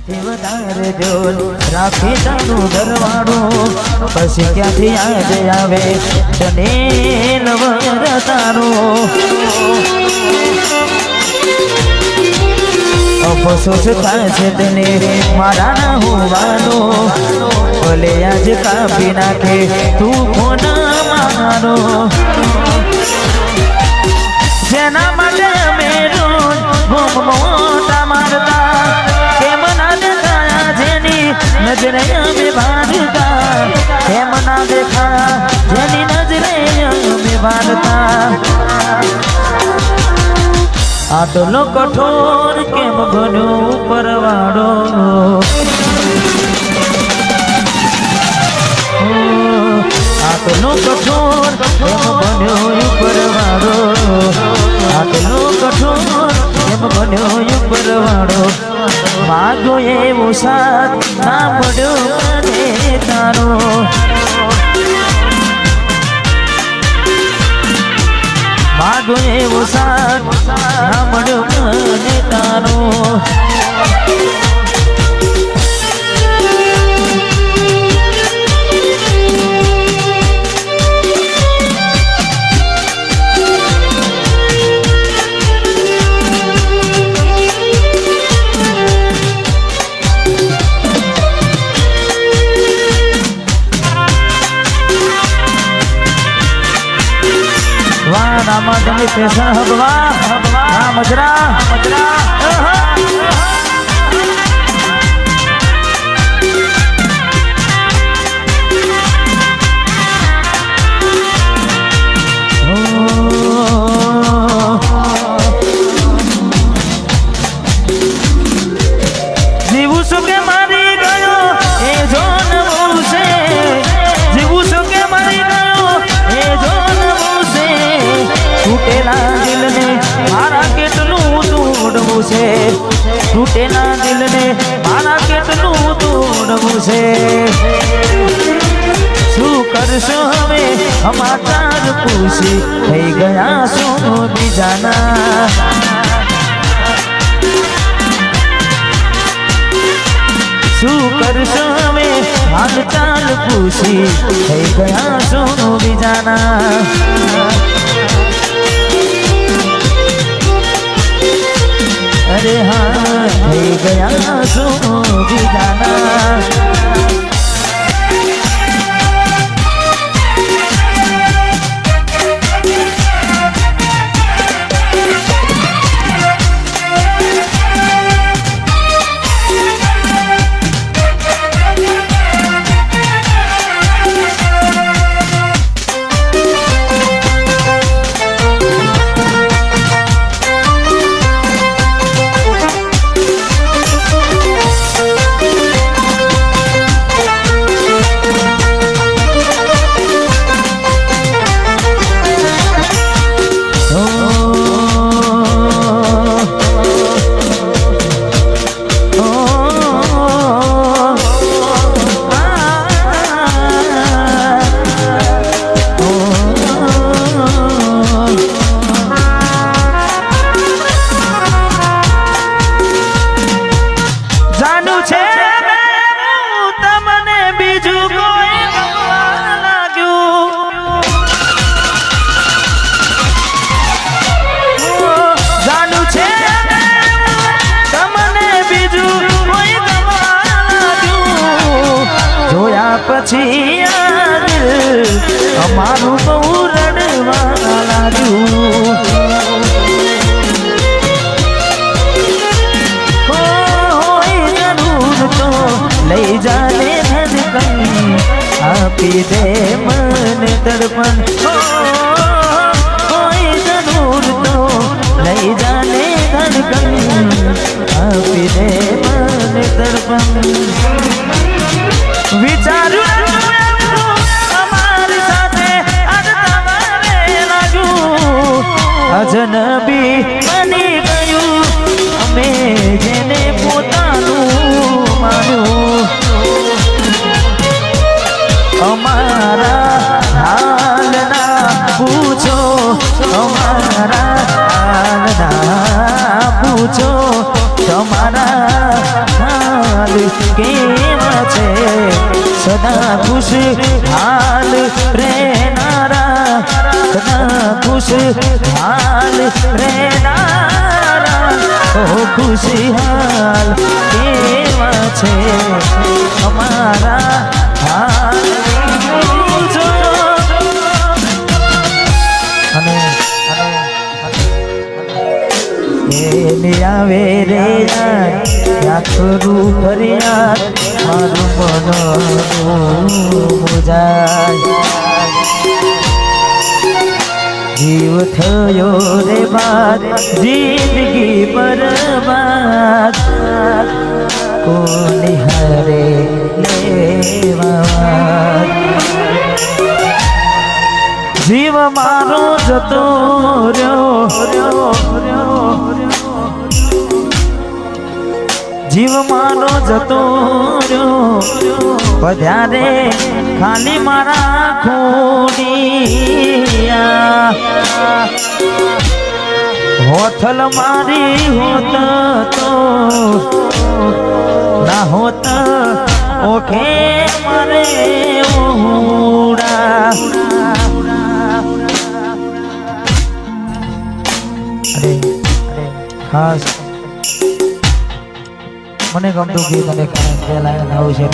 ક્યાંથી વધારે જોર રાખી તારું ઘરવાળું પછી ક્યાંથી યાદ આવે તને લવર તારો અફસોસ થાય છે તને મારા ના હોવાનો ભલે આજ કાપી નાખે તું ફોન મારો જેના માટે અમે રોજ મોટા મારતા કેમ ના દેખાયા જેની નજરે અમે બાંધતા કેમ ના દેખાયા જેની નજરે અમે બાંધતા આટલો કઠોર કેમ બન્યો ઉપરવાળો આટલો કઠોર કેમ બન્યો ઉપરવાળો આટલો કઠોર કેમ બન્યો ઉપરવાળો માગો એવો સાથ ના મળ્યો મને તારો માગો એવો સાથ ના મળ્યો મને તારો રામાદની પેશન હબવા મજરા જીવું છું કે મારી ગયો એ જો નવું છે જીવું છું કે મારી ગયો એ જો નવું છે તૂટેલા દિલને મારા કેટલું તોડવું છે તૂટેલા દિલને મારા કેટલું તોડવું છે શું કરશો હવે સમાચાર પૂછી થઈ ગયા શું બીજાના શું કરશો હવે હાલચાલ પૂછી થઈ ગયા શું બીજાના अरे हाँ થઈ ગયા શું બીજાના પછી અમારું બહુ રડવા લાગ્યું હોય જરૂર તો લઈ જાને ધડકન આપી દે મને દર્પણ હોય જરૂર તો લઈ જાને ધડકન આપી દે મને દર્પણ વિચારું અમારી સાથે આજ તમારે લાગ્યું અજનબી બની ગયું અમે જેને પોતાનું માન્યું અમારા હાલના खुश हाल रहनारा सदा खुश हाल रहनारा ओ खुशहाल केवा छे અમારા હાલ અને આવે રે યાદ કરું ફરિયાદ મારું મન મુજાય જીવ થયો રે બાદ જિંદગી બરબાદ કોની હારે લેવા જીવ મારો જતો રહ્યો જીવ મારો જતો રહ્યો પધારે ખાલી મારા ખોડિયા હોથલ મારી હોત તો ના હોત ઓખે મારે ઓહુડા ખાસ મને ગમતું ગીત અને આવું છે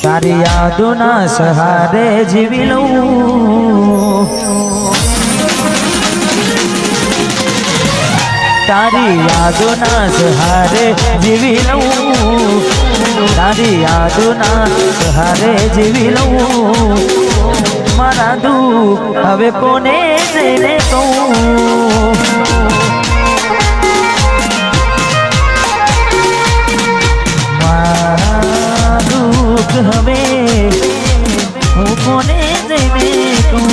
તારી યાદોના સહારે જીવી લઉં તારી યાદોના સહારે જીવી લઉં તારી યાદોના સહારે જીવી લઉં મારા દુઃખ હવે કોને જઈને કહું મારા દુઃખ હવે હું કોને જઈને કહું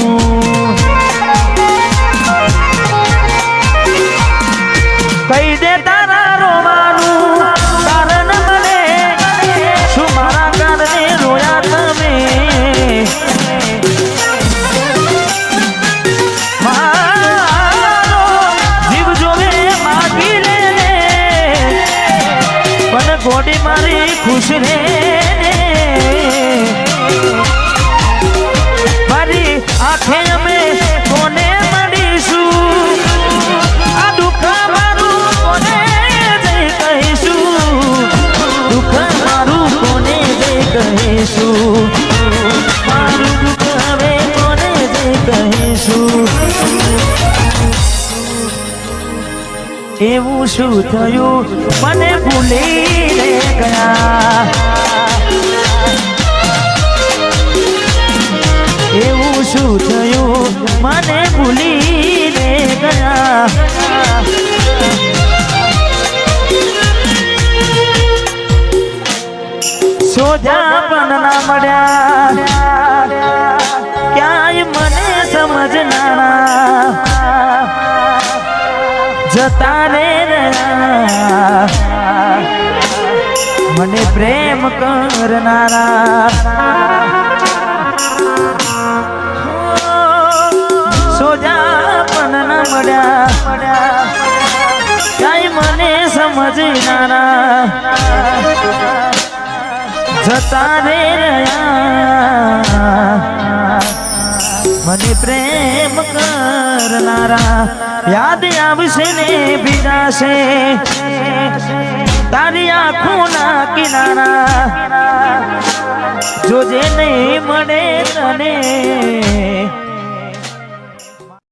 કહી દે તારા રોવાનું કારણ મને શું મારા કારણે રોયા તમે ગોડી મારી ખુશ રે મારી આંખે અમે કોને મળીશું આ દુઃખ મારું કોને જઈ કહીશું દુઃખ મારું કોને જઈ કહીશું મારું દુઃખ હવે કોને જઈ કહીશું એવું શું થયું મને ભૂલીને ગયા એવું શું થયું મને ભૂલીને ગયા સોજા પણ ના મળ્યા ક્યાંય મને સમજનારા જતા રે મને પ્રેમ કરનારા સોજા પણ ના મળ્યા ક્યાંય મને સમજનારા જતા રે મને પ્રેમ કરનારા યાદ આવશે ને ભીડાશે તારી આંખોના કિનારા જોજે નહીં મળે તને